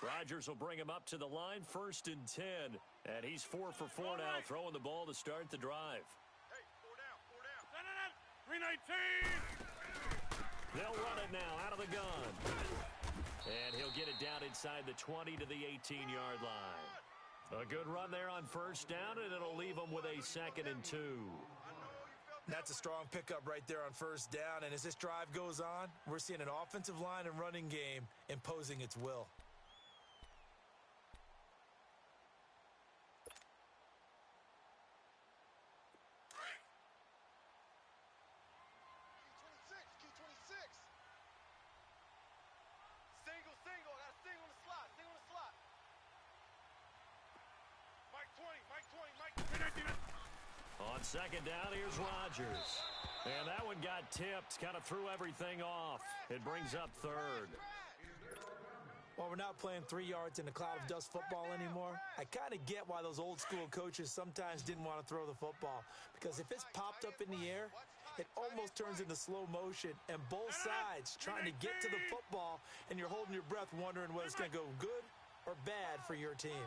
Rodgers will bring him up to the line, 1st and 10. And he's 4 for 4 now, throwing the ball to start the drive. Hey, 4 down. 319. They'll run it now out of the gun. And he'll get it down inside the 20 to the 18-yard line. A good run there on 1st down, and it'll leave them with a 2nd and 2. That's a strong pickup right there on 1st down. And as this drive goes on, we're seeing an offensive line and running game imposing its will. Single. Got a single on the slot. Mike 20. On 2nd down, here's Rodgers. And that one got tipped, kind of threw everything off. It brings up 3rd. While we're not playing 3 yards in a cloud of dust football anymore, I kind of get why those old school coaches sometimes didn't want to throw the football. Because if it's popped up in the air, it almost turns into slow motion, and both sides trying to get to the football, and you're holding your breath wondering whether it's going to go good or bad for your team.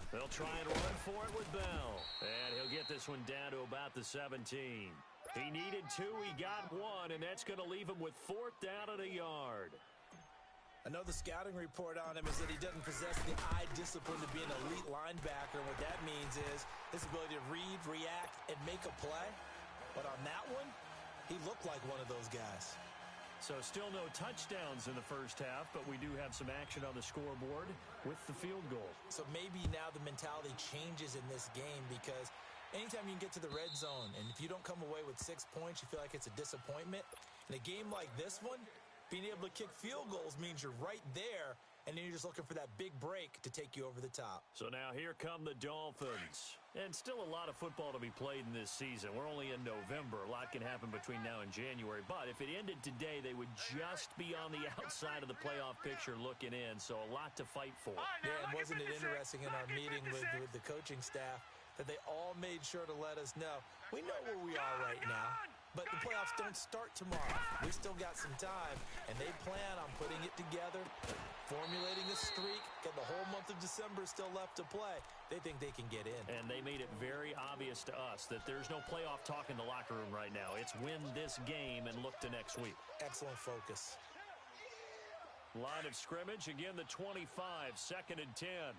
They'll try and run for it with Bell. And he'll get this one down to about the 17. He needed 2, he got 1, and that's going to leave him with 4th down and a yard. I know the scouting report on him is that he doesn't possess the eye discipline to be an elite linebacker. What that means is his ability to read, react, and make a play. But on that one, he looked like one of those guys. So still no touchdowns in the 1st half, but we do have some action on the scoreboard with the field goal. So maybe now the mentality changes in this game, because anytime you can get to the red zone, and if you don't come away with 6 points, you feel like it's a disappointment. In a game like this one, being able to kick field goals means you're right there, and then you're just looking for that big break to take you over the top. So now here come the Dolphins. And still a lot of football to be played in this season. We're only in November. A lot can happen between now and January. But if it ended today, they would just be on the outside of the playoff picture looking in. So a lot to fight for. Yeah, and wasn't it interesting in our meeting with the coaching staff that they all made sure to let us know, we know where we are right now, but the playoffs don't start tomorrow. We still got some time, and they plan on putting it together, formulating a streak, got the whole month of December still left to play. They think they can get in. And they made it very obvious to us that there's no playoff talk in the locker room right now. It's win this game and look to next week. Excellent focus. Line of scrimmage, again the 25, 2nd and 10.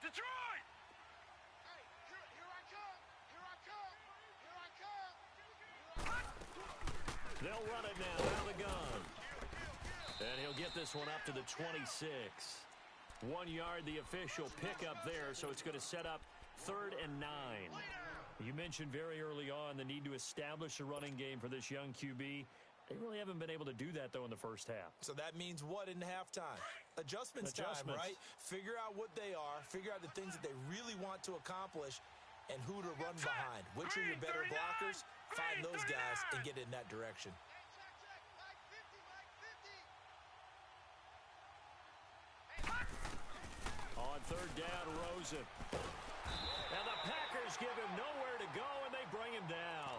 Detroit! Hey, here I come! They'll run it now out of the gun. And he'll get this one up to the 26. 1 yard, the official pickup there, so it's going to set up 3rd and 9. You mentioned very early on the need to establish a running game for this young QB. They really haven't been able to do that, though, in the 1st half. So that means what in halftime? Adjustments time, right? Figure out what they are, figure out the things that they really want to accomplish, and who to run behind. Which are your better blockers? Find those guys and get in that direction. On 3rd down, Rosen. And the Packers give him nowhere to go, and they bring him down.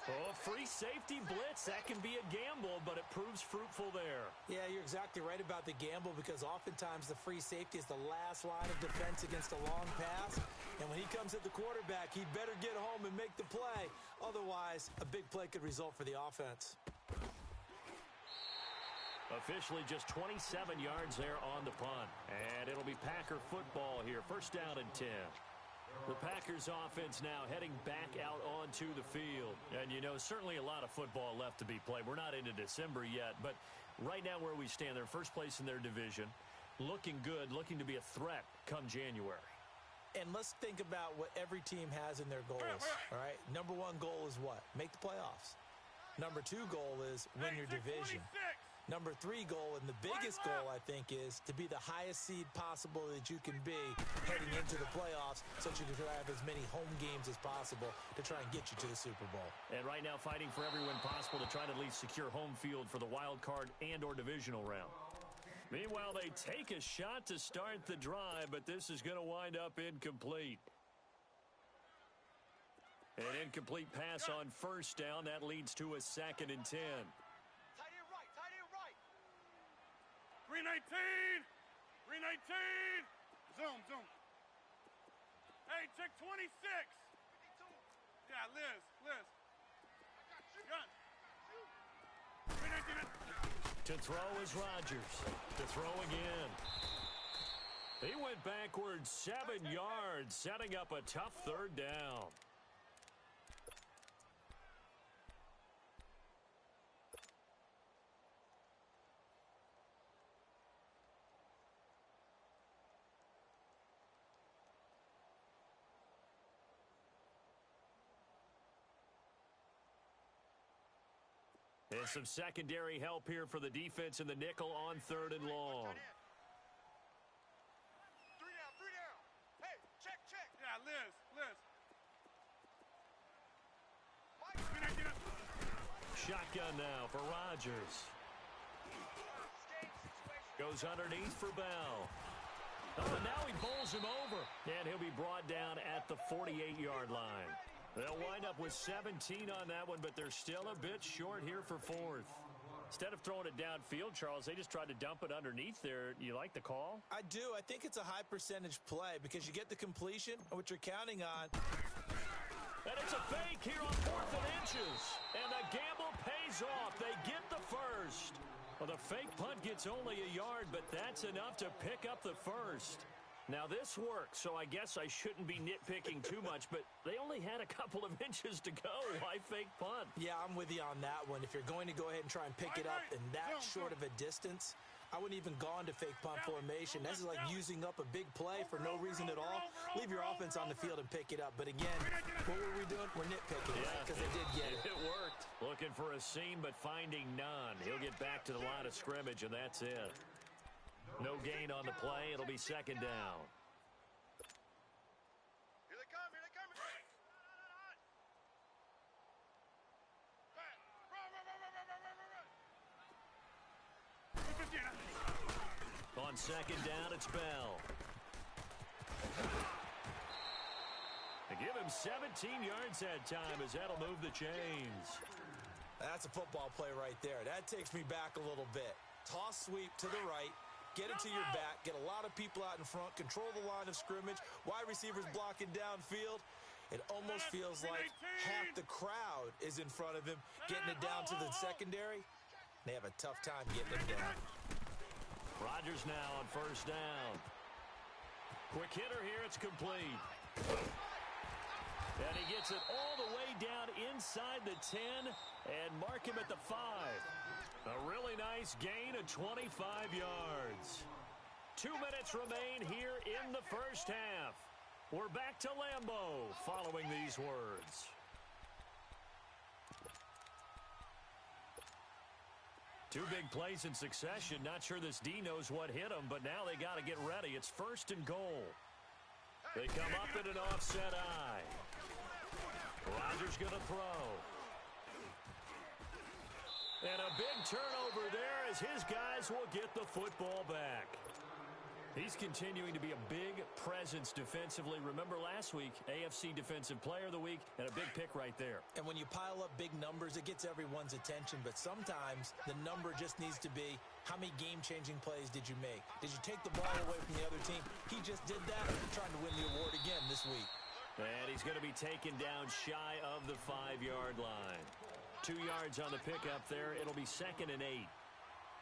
Oh, free safety blitz, that can be a gamble, but it proves fruitful there. Yeah, you're exactly right about the gamble, because oftentimes the free safety is the last line of defense against a long pass. And when he comes at the quarterback, he'd better get home and make the play. Otherwise, a big play could result for the offense. Officially just 27 yards there on the punt. And it'll be Packer football here, 1st down and 10. The Packers offense now heading back out onto the field. And, you know, certainly a lot of football left to be played. We're not into December yet, but right now where we stand, they're first place in their division. Looking good, looking to be a threat come January. And let's think about what every team has in their goals, all right? Number 1 goal is what? Make the playoffs. Number 2 goal is win your division. Number 3 goal, and the biggest goal, I think, is to be the highest seed possible that you can be heading into the playoffs, so that you can have as many home games as possible to try and get you to the Super Bowl. And right now fighting for every win possible to try to at least secure home field for the wild card and or divisional round. Meanwhile, they take a shot to start the drive, but this is going to wind up incomplete. An incomplete pass on first down. That leads to a 2nd and 10. Tight end right, tight end right. 319. 319. Zoom. Hey, check 26. Yeah, Liz. Gun. 319. To throw is Rodgers. To throw again. He went backwards 7 yards, setting up a tough 3rd down. And some secondary help here for the defense in the nickel on 3rd and long. 3 down. Hey, check. Yeah, Liz. Shotgun now for Rodgers. Goes underneath for Bell. Oh, and now he bowls him over. And he'll be brought down at the 48-yard line. They'll wind up with 17 on that one, but they're still a bit short here for 4th. Instead of throwing it downfield, Charles, they just tried to dump it underneath there. You like the call? I do. I think it's a high percentage play because you get the completion, which you're counting on. And it's a fake here on 4th and inches. And the gamble pays off. They get the first. Well, the fake punt gets only a yard, but that's enough to pick up the first. Now, this works, so I guess I shouldn't be nitpicking too much, but they only had a couple of inches to go. Why fake punt? Yeah, I'm with you on that one. If you're going to go ahead and try and pick it up in that short of a distance, I wouldn't even gone to fake punt formation. This is like using up a big play for no reason at all. Leave your offense on the field and pick it up. But again, what were we doing? We're nitpicking, because they did get it. It worked. Looking for a seam, but finding none. He'll get back to the line of scrimmage, and that's it. No gain on the play. It'll be 2nd down. Here they come. Run. On 2nd down, it's Bell. They give him 17 yards that time as that'll move the chains. That's a football play right there. That takes me back a little bit. Toss sweep to the right. Get it to your back, get a lot of people out in front, control the line of scrimmage, wide receivers blocking downfield. It almost feels like half the crowd is in front of him, getting it down to the secondary. They have a tough time getting it down. Rodgers now on 1st down. Quick hitter here, it's complete. And he gets it all the way down inside the 10 and mark him at the 5. A really nice gain of 25 yards. 2 minutes remain here in the first half. We're back to Lambeau following these words. Two big plays in succession. Not sure this D knows what hit him, but now they got to get ready. It's 1st and goal. They come up in an offset eye. Rodgers going to throw. And a big turnover there as his guys will get the football back. He's continuing to be a big presence defensively. Remember last week, AFC Defensive Player of the Week, and a big pick right there. And when you pile up big numbers, it gets everyone's attention. But sometimes the number just needs to be, how many game-changing plays did you make? Did you take the ball away from the other team? He just did that, trying to win the award again this week. And he's going to be taken down shy of the 5-yard line. 2 yards on the pickup there. It'll be 2nd and 8.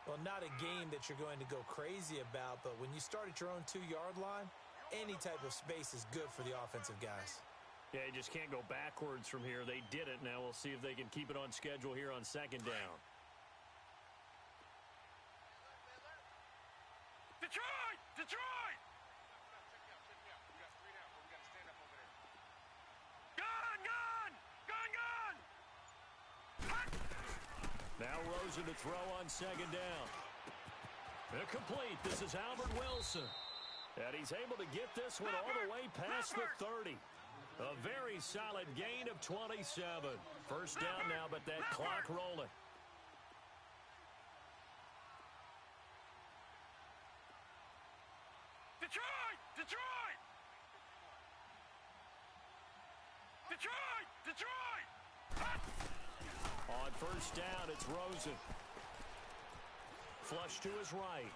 Well, not a game that you're going to go crazy about, but when you start at your own 2-yard line, any type of space is good for the offensive guys. Yeah, you just can't go backwards from here. They did it. Now we'll see if they can keep it on schedule here on 2nd down. Detroit! Detroit! Now Rosen to throw on 2nd down. Complete. This is Albert Wilson. And he's able to get this one all the way past the 30. A very solid gain of 27. 1st down now, but that clock rolling. Detroit! Detroit! Detroit! Detroit! On first down, it's Rosen. Flush to his right.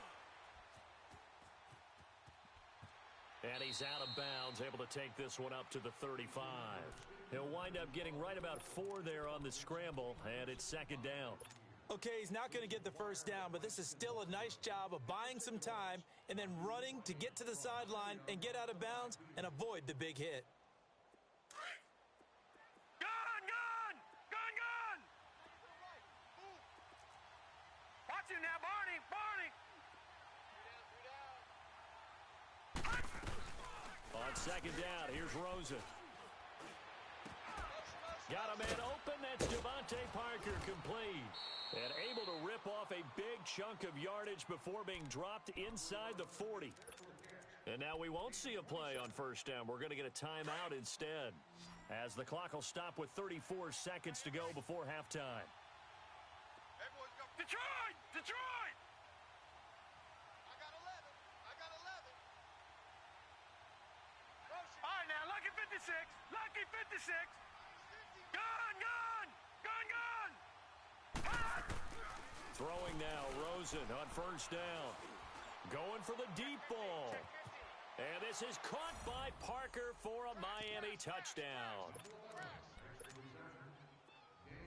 And he's out of bounds, able to take this one up to the 35. He'll wind up getting right about 4 there on the scramble, and it's second down. Okay, he's not going to get the first down, but this is still a nice job of buying some time and then running to get to the sideline and get out of bounds and avoid the big hit. Gun! Gun! Gun! Gun! Watch him now, Barney! Barney! On second down, here's Rosen. Got a man open. That's Devontae Parker, complete. And able to rip off a big chunk of yardage before being dropped inside the 40. And now we won't see a play on first down. We're going to get a timeout instead, as the clock will stop with 34 seconds to go before halftime. Everyone's go. Detroit! Detroit! I got 11. I got 11. All right, now, lucky 56. Lucky 56. Gun! Gun! Gun! Gun! Throwing now, Rosen on first down. Going for the deep ball. And this is caught by Parker for a Miami touchdown.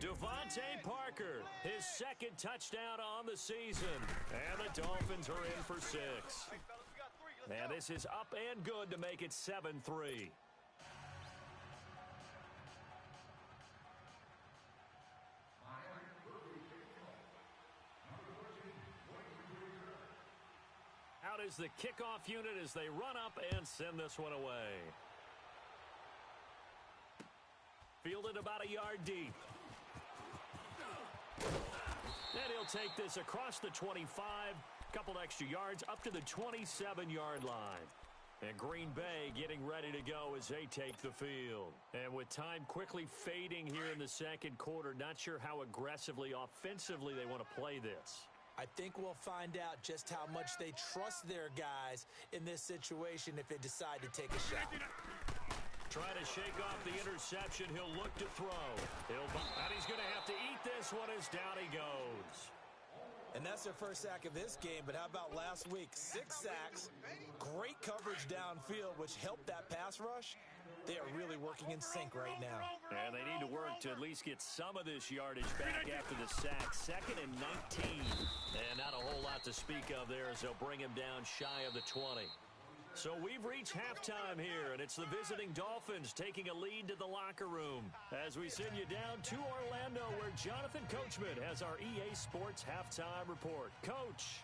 Devontae Parker, his second touchdown on the season. And the Dolphins are in for 6. And this is up and good to make it 7-3. Out is the kickoff unit as they run up and send this one away. Fielded about a yard deep. And he'll take this across the 25, couple extra yards up to the 27-yard line. And Green Bay getting ready to go as they take the field. And with time quickly fading here in the second quarter, not sure how aggressively, offensively they want to play this. I think we'll find out just how much they trust their guys in this situation if they decide to take a shot. Trying to shake off the interception. He'll look to throw. And he's going to have to eat this one as down he goes. And that's their first sack of this game, but how about last week? 6 sacks, great coverage downfield, which helped that pass rush. They are really working in sync right now. And they need to work to at least get some of this yardage back after the sack. 2nd and 19. And not a whole lot to speak of there as they'll bring him down shy of the 20. So we've reached halftime here, and it's the visiting Dolphins taking a lead to the locker room as we send you down to Orlando, where Jonathan Coachman has our EA Sports halftime report. Coach.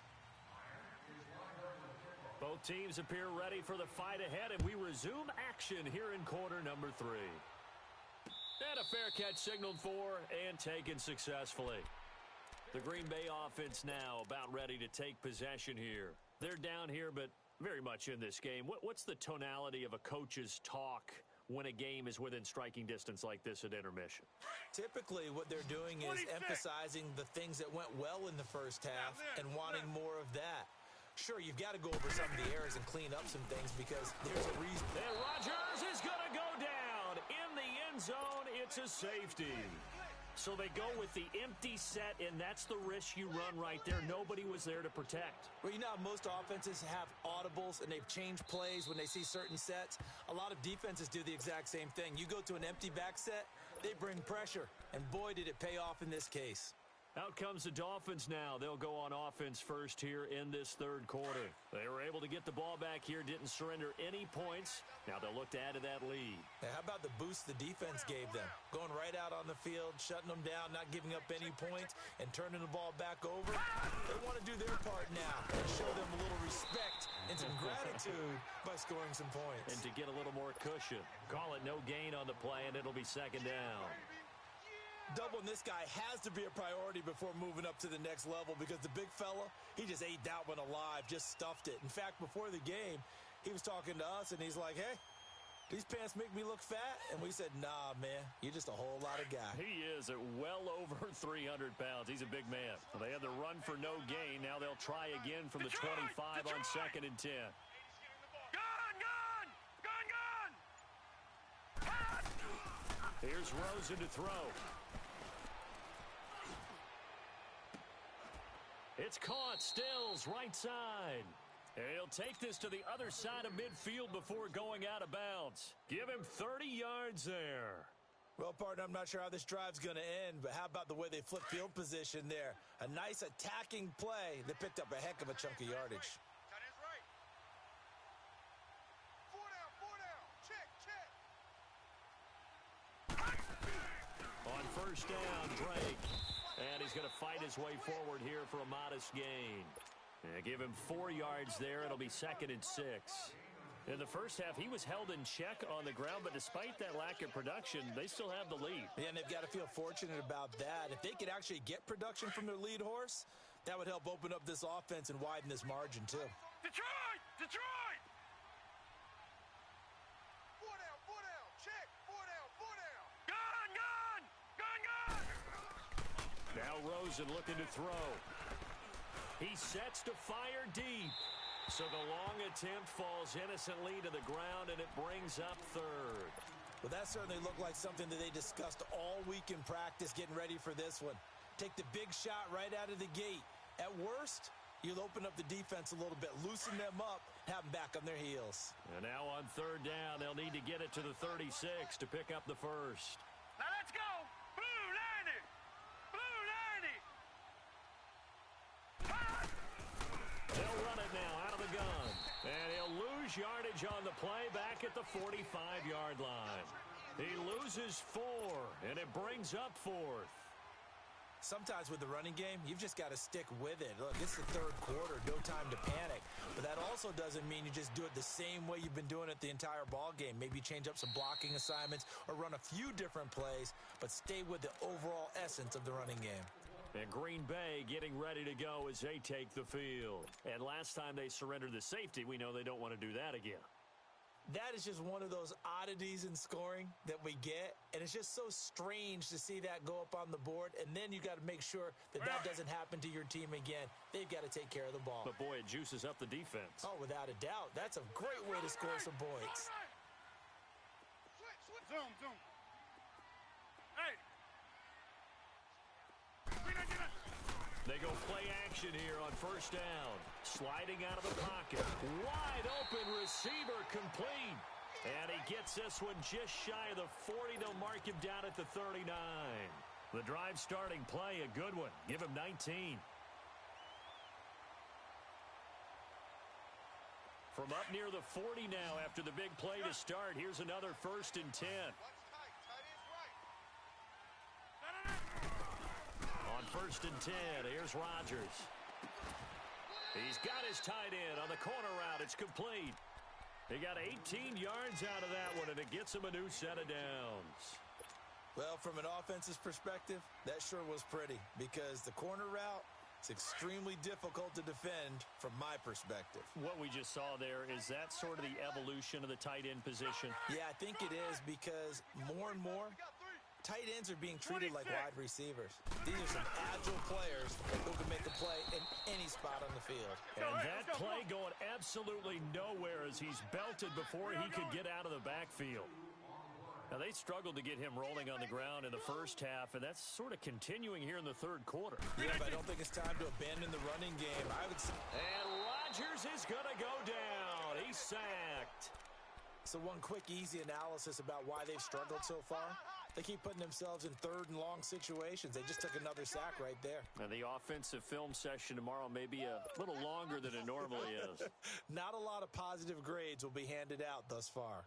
Both teams appear ready for the fight ahead, and we resume action here in quarter number 3. And a fair catch signaled for and taken successfully. The Green Bay offense now about ready to take possession here. They're down here, but very much in this game. What's the tonality of a coach's talk when a game is within striking distance like this at intermission? Typically, what they're doing is emphasizing the things that went well in the first half and wanting more of that. Sure, you've got to go over some of the errors and clean up some things because there's a reason. And Rodgers is going to go down. In the end zone, it's a safety. So they go with the empty set, and that's the risk you run right there. Nobody was there to protect. Well, you know how most offenses have audibles, and they've changed plays when they see certain sets? A lot of defenses do the exact same thing. You go to an empty back set, they bring pressure, and boy, did it pay off in this case. Out comes the Dolphins now. They'll go on offense first here in this third quarter. They were able to get the ball back here, didn't surrender any points. Now they'll look to add to that lead. Now, how about the boost the defense gave them? Going right out on the field, shutting them down, not giving up any points, and turning the ball back over. They want to do their part now and show them a little respect and some gratitude by scoring some points. And to get a little more cushion. Call it no gain on the play, and it'll be second down. Doubling this guy has to be a priority before moving up to the next level because the big fella, he just ate that one alive, just stuffed it. In fact, before the game, he was talking to us, and he's like, hey, these pants make me look fat? And we said, nah, man, you're just a whole lot of guy. He is at well over 300 pounds. He's a big man. Well, they had the run for no gain. Now they'll try again from the 25 on 2nd and 10. Gun! Gun! Gun! Gun! Here's Rosen to throw. It's caught. Stills, right side. And he'll take this to the other side of midfield before going out of bounds. Give him 30 yards there. Well, partner, I'm not sure how this drive's going to end, but how about the way they flip field position there? A nice attacking play that picked up a heck of a chunk of yardage. Tight end's right. Four down. Check. On first down, Drake. And he's going to fight his way forward here for a modest gain. Give him 4 yards there. It'll be 2nd and 6. In the first half, he was held in check on the ground, but despite that lack of production, they still have the lead. Yeah, and they've got to feel fortunate about that. If they could actually get production from their lead horse, that would help open up this offense and widen this margin, too. Detroit! Four down. Check. Four down. Gone! Now Rosen looking to throw. He sets to fire deep. So the long attempt falls innocently to the ground, and it brings up 3rd. Well, that certainly looked like something that they discussed all week in practice getting ready for this one. Take the big shot right out of the gate. At worst, you'll open up the defense a little bit, loosen them up, have them back on their heels. And now on 3rd down, they'll need to get it to the 36 to pick up the first. Now let's go! Blue 90! They'll run it now out of the gun. And he'll lose yardage on the play back at the 45-yard line. He loses 4, and it brings up 4th. Sometimes with the running game, you've just got to stick with it. Look, it's the 3rd quarter, no time to panic. But that also doesn't mean you just do it the same way you've been doing it the entire ball game. Maybe change up some blocking assignments or run a few different plays, but stay with the overall essence of the running game. And Green Bay getting ready to go as they take the field. And last time they surrendered the safety, we know they don't want to do that again. That is just one of those oddities in scoring that we get, and it's just so strange to see that go up on the board, and then you got to make sure that doesn't happen to your team again. They've got to take care of the ball. But, boy, it juices up the defense. Oh, without a doubt. That's a great way to score some points. Zoom. Hey! They go play action here on first down. Sliding out of the pocket. Wide open receiver complete. And he gets this one just shy of the 40. They'll mark him down at the 39. The drive starting play, a good one. Give him 19. From up near the 40 now after the big play to start. Here's another 1st and 10. On 1st and 10, here's Rodgers. He's got his tight end on the corner route. It's complete. He got 18 yards out of that one, and it gets him a new set of downs. Well, from an offense's perspective, that sure was pretty because the corner route is extremely difficult to defend from my perspective. What we just saw there, is that sort of the evolution of the tight end position? Yeah, I think it is because more and more, tight ends are being treated like wide receivers. These are some agile players who can make a play in any spot on the field. And that play going absolutely nowhere as he's belted before he could get out of the backfield. Now, they struggled to get him rolling on the ground in the first half, and that's sort of continuing here in the 3rd quarter. Yeah, but I don't think it's time to abandon the running game. And Rodgers is going to go down. He's sacked. So one quick, easy analysis about why they've struggled so far. They keep putting themselves in 3rd and long situations. They just took another sack right there. And the offensive film session tomorrow may be a little longer than it normally is. Not a lot of positive grades will be handed out thus far.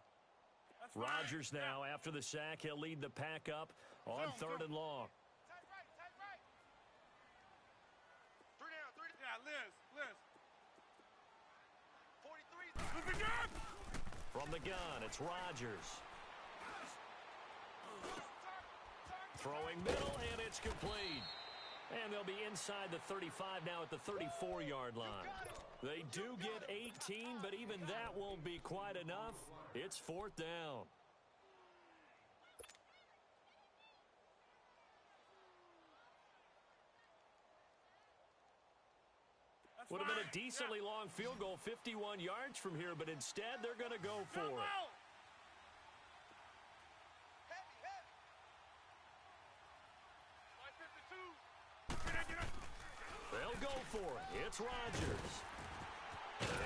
Rodgers now, after the sack, he'll lead the pack up on 3rd and long. Tight right. 3 down. Yeah, Liz. 43. From the gun, it's Rodgers. Throwing middle, and it's complete. And they'll be inside the 35 now at the 34-yard line. They do get 18, but even that won't be quite enough. It's 4th down. Would have been a decently long field goal, 51 yards from here, but instead they're going to go for it. It's Rodgers.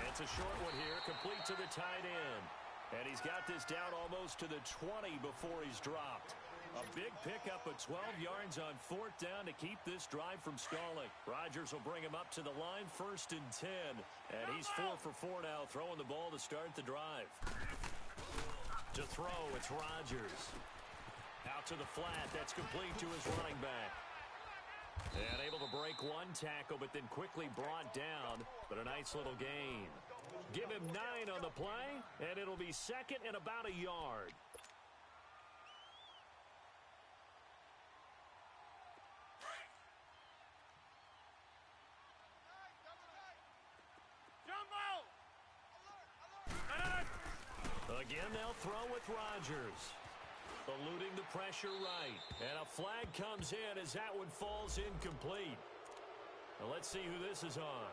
It's a short one here, complete to the tight end. And he's got this down almost to the 20 before he's dropped. A big pickup of 12 yards on 4th down to keep this drive from stalling. Rodgers will bring him up to the line, 1st and 10. And he's 4 for 4 now, throwing the ball to start the drive. To throw, it's Rodgers. Out to the flat, that's complete to his running back. And able to break one tackle, but then quickly brought down. But a nice little gain. Give him 9 on the play, and it'll be 2nd and about a yard. Again, they'll throw with Rodgers. Eluding the pressure right. And a flag comes in as that one falls incomplete. Now let's see who this is on.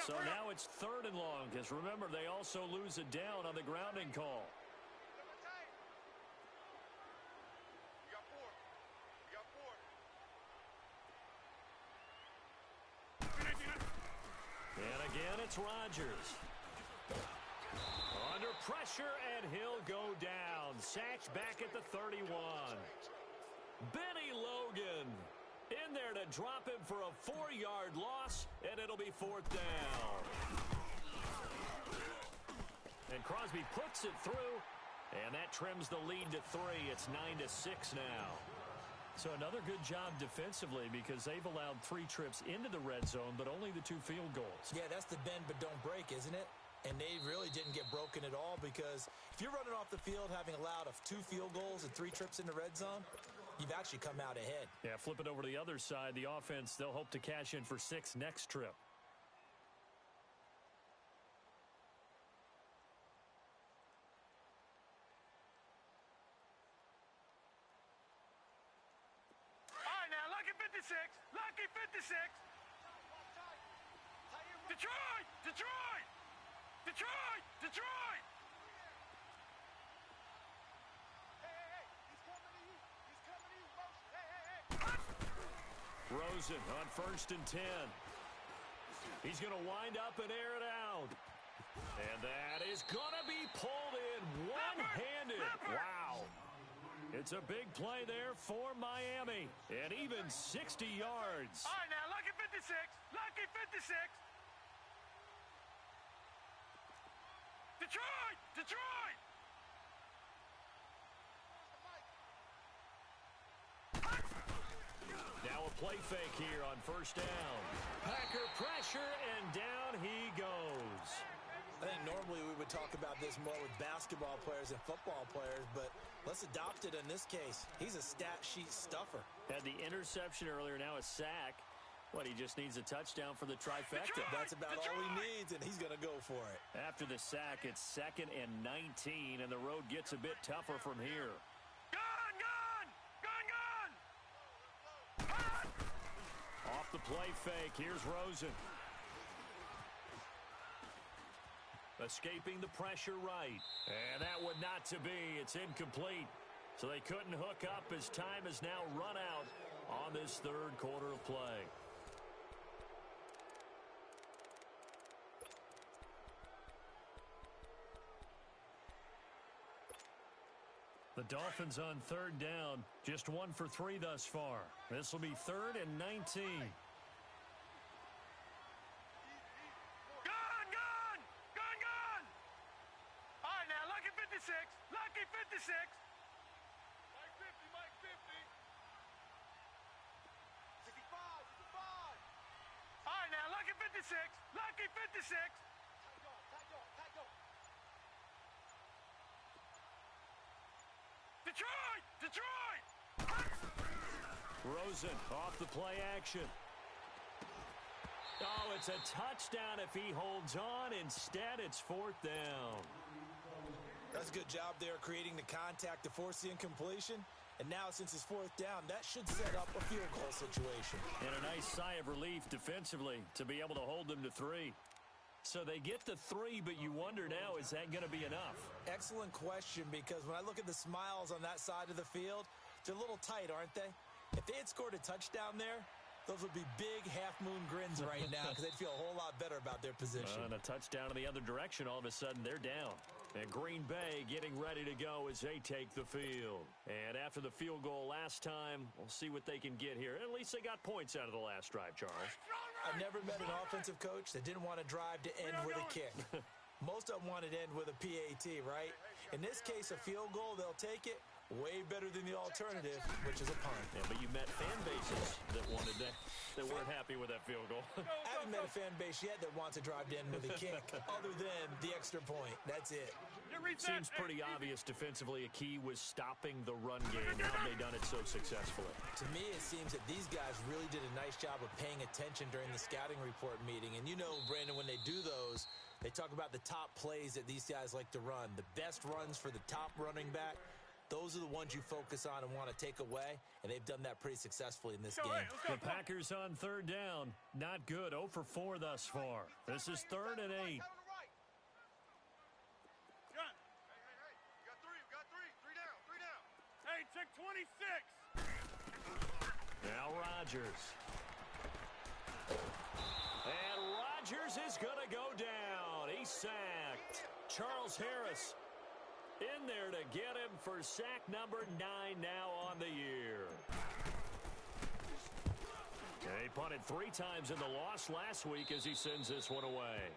So now it's 3rd and long, because remember, they also lose a down on the grounding call. And again, it's Rodgers. Under pressure, and he'll go down. Sacked back at the 31. Benny Logan in there to drop him for a 4-yard loss, and it'll be 4th down. And Crosby puts it through, and that trims the lead to 3. It's 9-6 now. So another good job defensively, because they've allowed 3 trips into the red zone, but only the 2 field goals. Yeah, that's the bend but don't break, isn't it? And they really didn't get broken at all, because if you're running off the field having allowed 2 field goals and 3 trips in the red zone, you've actually come out ahead. Yeah, flip it over to the other side. The offense, they'll hope to cash in for 6 next trip. Lucky 56. Detroit! Detroit! Detroit! Detroit! Hey, he's coming to you. He's coming to you, Motion. Hey. Rosen on 1st and 10. He's going to wind up and air it out. And that is going to be pulled in one-handed. Wow. It's a big play there for Miami. And even 60 yards. All right, now, Lucky 56. Lucky 56. Detroit! Detroit! Now a play fake here on 1st down. Packer pressure, and down he goes. I think normally we would talk about this more with basketball players and football players, but let's adopt it in this case. He's a stat sheet stuffer. Had the interception earlier, now a sack. What, he just needs a touchdown for the trifecta. That's about all he needs, and he's going to go for it. After the sack, it's 2nd and 19, and the road gets a bit tougher from here. Gone! Gone! Gone! Gone! Off the play fake, here's Rosen. Escaping the pressure right. And that would not to be. It's incomplete. So they couldn't hook up as time has now run out on this 3rd quarter of play. The Dolphins on 3rd down. Just 1 for 3 thus far. This will be 3rd and 19. Lucky 56. Mike 50, Mike 50. 65, 65. All right, now, Lucky 56. Lucky 56. Tag on. Detroit! Detroit! Rosen off the play action. Oh, it's a touchdown if he holds on. Instead, it's 4th down. That's a good job there creating the contact to force the incompletion. And now, since it's 4th down, that should set up a field goal situation. And a nice sigh of relief defensively to be able to hold them to 3. So they get to 3, but you wonder now, is that going to be enough? Excellent question, because when I look at the smiles on that side of the field, They're a little tight, aren't they? If they had scored a touchdown there, those would be big half-moon grins right now because they'd feel a whole lot better about their position. And a touchdown in the other direction, all of a sudden they're down. And Green Bay getting ready to go as they take the field. And after the field goal last time, we'll see what they can get here. At least they got points out of the last drive, Charles. I've never met an offensive coach that didn't want to drive to end with a kick. Most of them wanted to end with a PAT, right? In this case, a field goal, they'll take it. Way better than the alternative, which is a punt. Yeah, but you met fan bases that wanted that weren't happy with that field goal. I haven't met a fan base yet that wants to drive to end with a kick, other than the extra point. That's it. Seems pretty obvious defensively. A key was stopping the run game. How have they done it so successfully? To me, it seems that these guys really did a nice job of paying attention during the scouting report meeting. And you know, Brandon, when they do those, they talk about the top plays that these guys like to run. The best runs for the top running back. Those are the ones you focus on and want to take away, and they've done that pretty successfully in this game. The Packers on third down. Not good. 0 for 4 thus far. This is 3rd and 8. Hey, check 26. Now Rodgers. And Rodgers is going to go down. He's sacked. Charles Harris in there to get him for sack number 9 now on the year. And he punted 3 times in the loss last week as he sends this one away.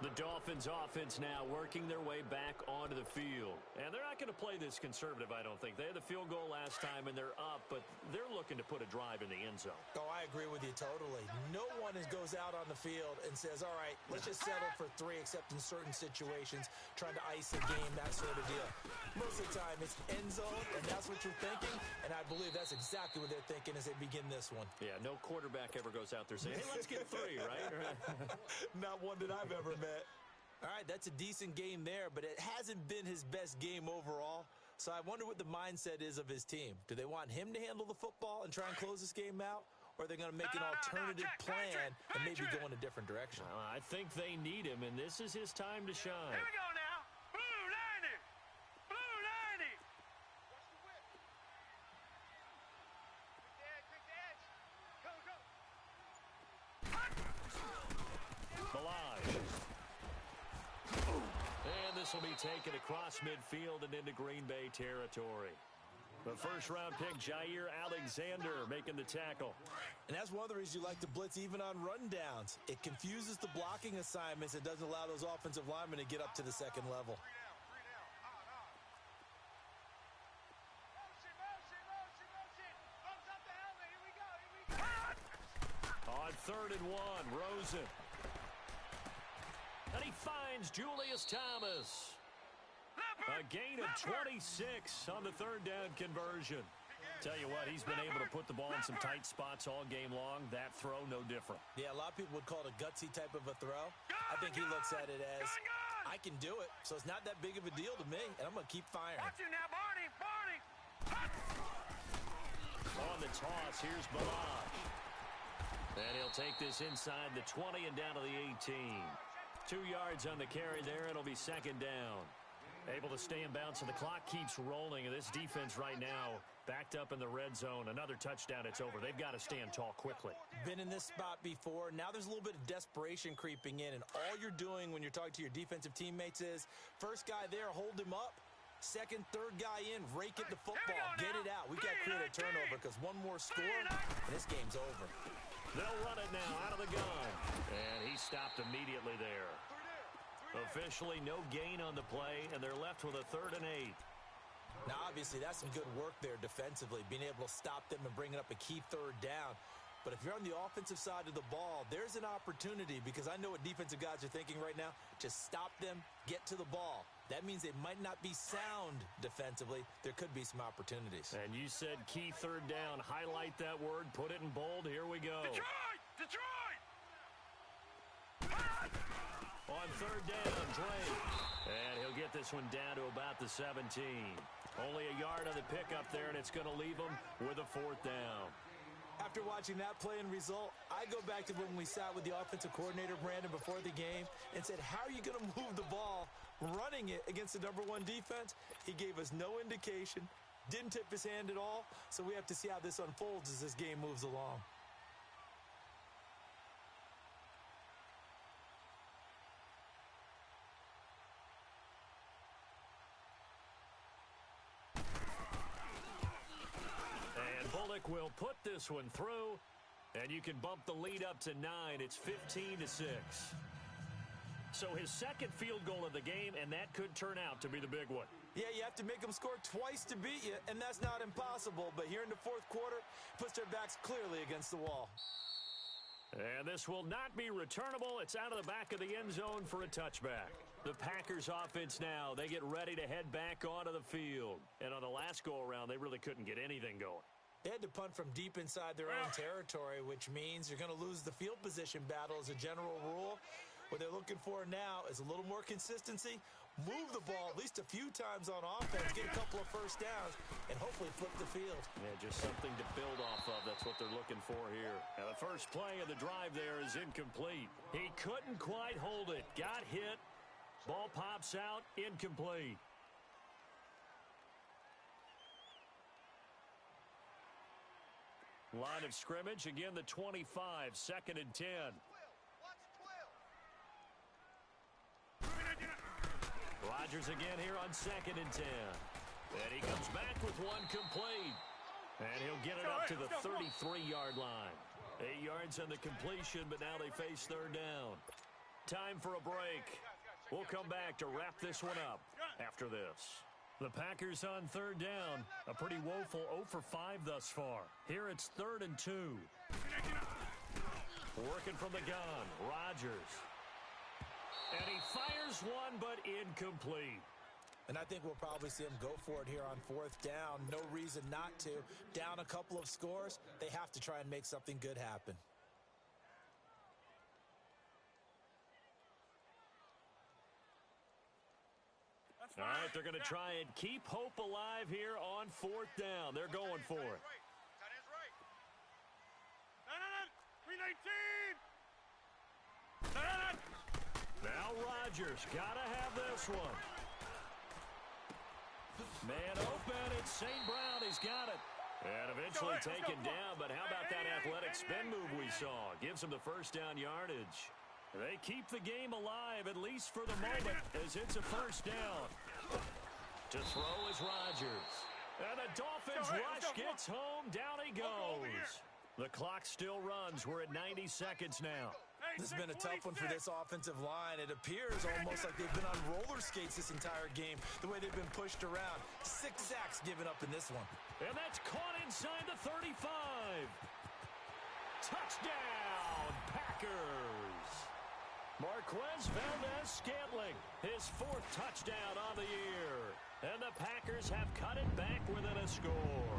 The Dolphins offense now working their way back onto the field. And they're not going to play this conservative, I don't think. They had the field goal last time, and they're up, but they're looking to put a drive in the end zone. Oh, I agree with you totally. No one goes out on the field and says, all right, let's just settle for 3, except in certain situations, trying to ice a game, that sort of deal. Most of the time, it's end zone, and that's what you're thinking, and I believe that's exactly what they're thinking as they begin this one. Yeah, no quarterback ever goes out there saying, hey, let's get 3, right? Not one that I've ever met. All right, that's a decent game there, but it hasn't been his best game overall. So I wonder what the mindset is of his team. Do they want him to handle the football and try and close this game out? Or are they going to make an alternative plan and maybe go in a different direction? I think they need him, and this is his time to shine. Here we go now. Blue 90. Blue 90. Watch the whip. Quick the edge. Go, go. Balaj. And this will be taken across midfield and into Green Bay territory. The first-round pick, Jair Alexander, making the tackle. And that's one of the reasons you like to blitz even on rundowns. It confuses the blocking assignments. It doesn't allow those offensive linemen to get up to the second level. 3 down. Motion. Thumbs up the helmet. Here we go. On 3rd and 1, Rosen. And he finds Julius Thomas. A gain of 26 on the 3rd down conversion. Tell you what, he's been able to put the ball in some tight spots all game long. That throw, no different. Yeah, a lot of people would call it a gutsy type of a throw. I think he looks at it as, I can do it, so it's not that big of a deal to me, and I'm going to keep firing. Watch it now, Barney. On the toss, here's Balaj. And he'll take this inside the 20 and down to the 18. 2 yards on the carry there. It'll be 2nd down. Able to stay in bounds, so the clock keeps rolling. And this defense right now backed up in the red zone. Another touchdown, it's over. They've got to stand tall quickly. Been in this spot before. Now there's a little bit of desperation creeping in. And all you're doing when you're talking to your defensive teammates is, first guy there, hold him up. Second, third guy in, rake at the football. Get it out. We've got to create a turnover because one more score, and this game's over. They'll run it now out of the gun. And he stopped immediately there. Officially no gain on the play, and they're left with a 3rd and 8. Now, obviously, that's some good work there defensively, being able to stop them and bringing up a key 3rd down. But if you're on the offensive side of the ball, there's an opportunity because I know what defensive guys are thinking right now. Just stop them, get to the ball. That means they might not be sound defensively. There could be some opportunities. And you said key 3rd down. Highlight that word. Put it in bold. Here we go. Detroit! On 3rd down, Drake. And he'll get this one down to about the 17. Only a yard on the pickup there, and it's going to leave him with a 4th down. After watching that play and result, I go back to when we sat with the offensive coordinator, Brandon, before the game and said, how are you going to move the ball running it against the #1 defense, he gave us no indication, didn't tip his hand at all, so we have to see how this unfolds as this game moves along. And Bullock will put this one through, and you can bump the lead up to 9. It's 15-6. So his second field goal of the game, and that could turn out to be the big one. Yeah, you have to make them score twice to beat you, and that's not impossible. But here in the fourth quarter, puts their backs clearly against the wall. And this will not be returnable. It's out of the back of the end zone for a touchback. The Packers offense now, they get ready to head back onto the field. And on the last go-around, they really couldn't get anything going. They had to punt from deep inside their own territory, which means you're going to lose the field position battle as a general rule. What they're looking for now is a little more consistency, move the ball at least a few times on offense, get a couple of first downs, and hopefully flip the field. Yeah, just something to build off of. That's what they're looking for here. Now, the first play of the drive there is incomplete. He couldn't quite hold it. Got hit. Ball pops out. Incomplete. Line of scrimmage, again the 25, 2nd and 10. Rodgers again here on 2nd and 10. And he comes back with one complete. And he'll get it up to the 33-yard line. 8 yards on the completion, but now they face third down. Time for a break. We'll come back to wrap this one up after this. The Packers on third down. A pretty woeful 0 for 5 thus far. Here it's 3rd and 2. Working from the gun, Rodgers. And he fires one, but incomplete. And I think we'll probably see him go for it here on 4th down. No reason not to. Down a couple of scores, they have to try and make something good happen. All right, they're going to try and keep hope alive here on 4th down. They're going for it. 319. Now Rodgers got to have this one. Man open, it's St. Brown. He's got it. And eventually taken down, but how about that athletic spin move we saw? Gives him the first down yardage. They keep the game alive, at least for the moment, as it's a first down. To throw is Rodgers. And the Dolphins rush gets home. Down he goes. The clock still runs. We're at 90 seconds now. This has been a tough one for this offensive line. It appears almost like they've been on roller skates this entire game, the way they've been pushed around. 6 sacks given up in this one. And that's caught inside the 35. Touchdown, Packers. Marquez Valdez-Scantling, his 4th touchdown on the year. And the Packers have cut it back within a score.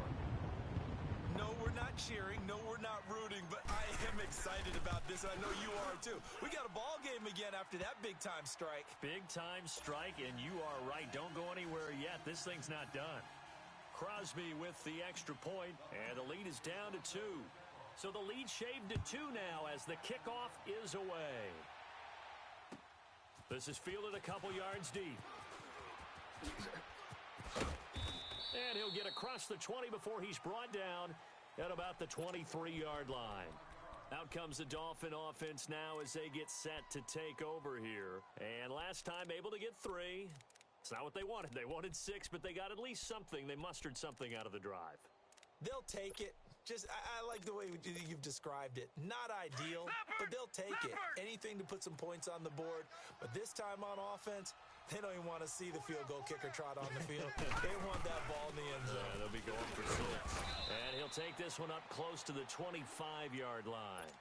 No, we're not cheering. No, we're not rooting, but I am excited about this, and I know you are too. We got a ball game again after that big-time strike. Big-time strike, and you are right. Don't go anywhere yet. This thing's not done. Crosby with the extra point, and the lead is down to 2. So the lead shaved to 2 now as the kickoff is away. This is fielded a couple yards deep. And he'll get across the 20 before he's brought down at about the 23-yard line. Out comes the Dolphin offense now as they get set to take over here. And last time able to get 3. It's not what they wanted. They wanted 6, but they got at least something. They mustered something out of the drive. They'll take it. I like the way you've described it. Not ideal, but they'll take it. Anything to put some points on the board. But this time on offense, they don't even want to see the field goal kicker trot on the field. They want that ball in the end zone. Yeah, they'll be going for 6. And he'll take this one up close to the 25-yard line.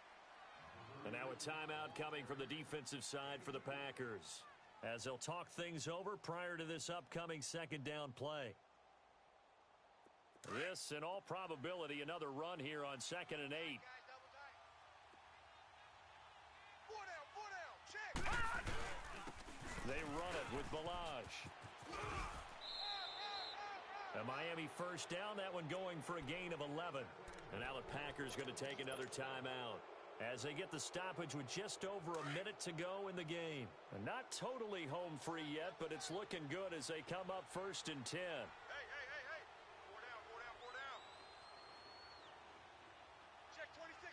And now a timeout coming from the defensive side for the Packers, as they'll talk things over prior to this upcoming 2nd down play. This, in all probability, another run here on 2nd and 8. They run it with Balaj. A Miami first down, that one going for a gain of 11. And now the Packers going to take another timeout. as they get the stoppage with just over a minute to go in the game. And not totally home free yet, but it's looking good as they come up 1st and 10. Hey. 4 down. Check 26.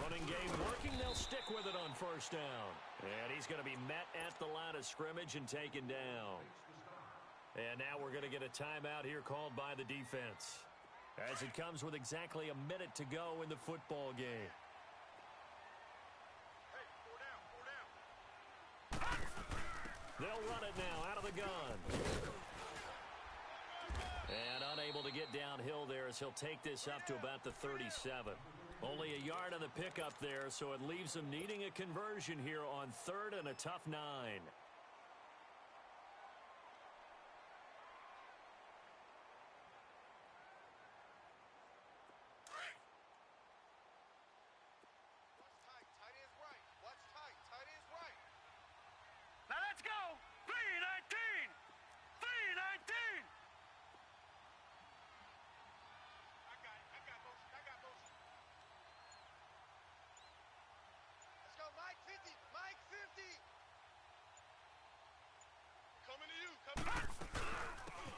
Running game working. They'll stick with it on 1st down. And he's going to be met at the line of scrimmage and taken down. And now we're going to get a timeout here called by the defense, as it comes with exactly a minute to go in the football game. Hey, 4 down. They'll run it now out of the gun. And unable to get downhill there as he'll take this up to about the 37. Only a yard on the pickup there, so it leaves them needing a conversion here on 3rd and a tough 9. Now let's go. 3-19. 3-19. I got motion. Let's go, Mike 50. Coming to you.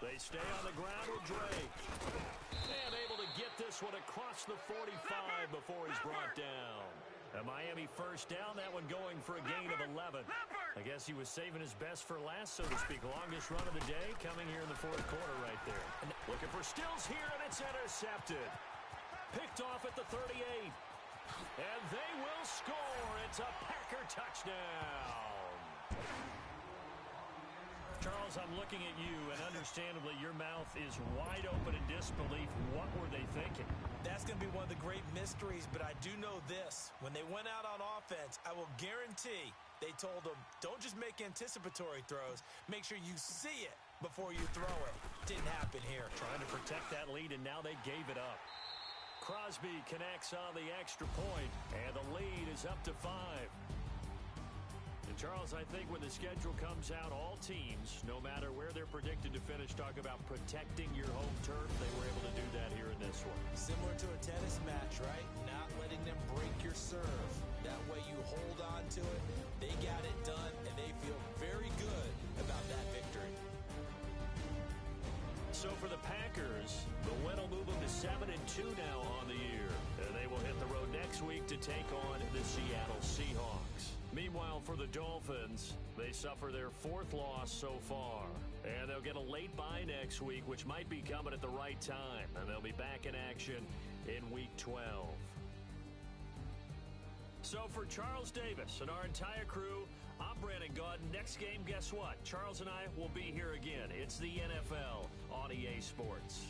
They stay on the ground with Drake. And able to get this one across the 45 before he's brought down. A Miami 1st down, that one going for a gain of 11. I guess he was saving his best for last, so to speak. Longest run of the day coming here in the 4th quarter right there. And looking for Stills here, and it's intercepted. Picked off at the 38. And they will score. It's a Packer touchdown. Charles, I'm looking at you, and understandably, your mouth is wide open in disbelief. What were they thinking? That's going to be one of the great mysteries, but I do know this. When they went out on offense, I will guarantee they told them, don't just make anticipatory throws. Make sure you see it before you throw it. Didn't happen here. Trying to protect that lead, and now they gave it up. Crosby connects on the extra point, and the lead is up to 5. And Charles, I think when the schedule comes out, all teams, no matter where they're predicted to finish, talk about protecting your home turf. They were able to do that here in this one. Similar to a tennis match, right? Not letting them break your serve. That way you hold on to it. They got it done, and they feel very good about that victory. So for the Packers, the win will move them to 7-2 now on the year. And they will hit the road next week to take on the Seattle Seahawks. Meanwhile, for the Dolphins, they suffer their 4th loss so far. And they'll get a late bye next week, which might be coming at the right time. And they'll be back in action in Week 12. So for Charles Davis and our entire crew, I'm Brandon Gaudin. Next game, guess what? Charles and I will be here again. It's the NFL on EA Sports.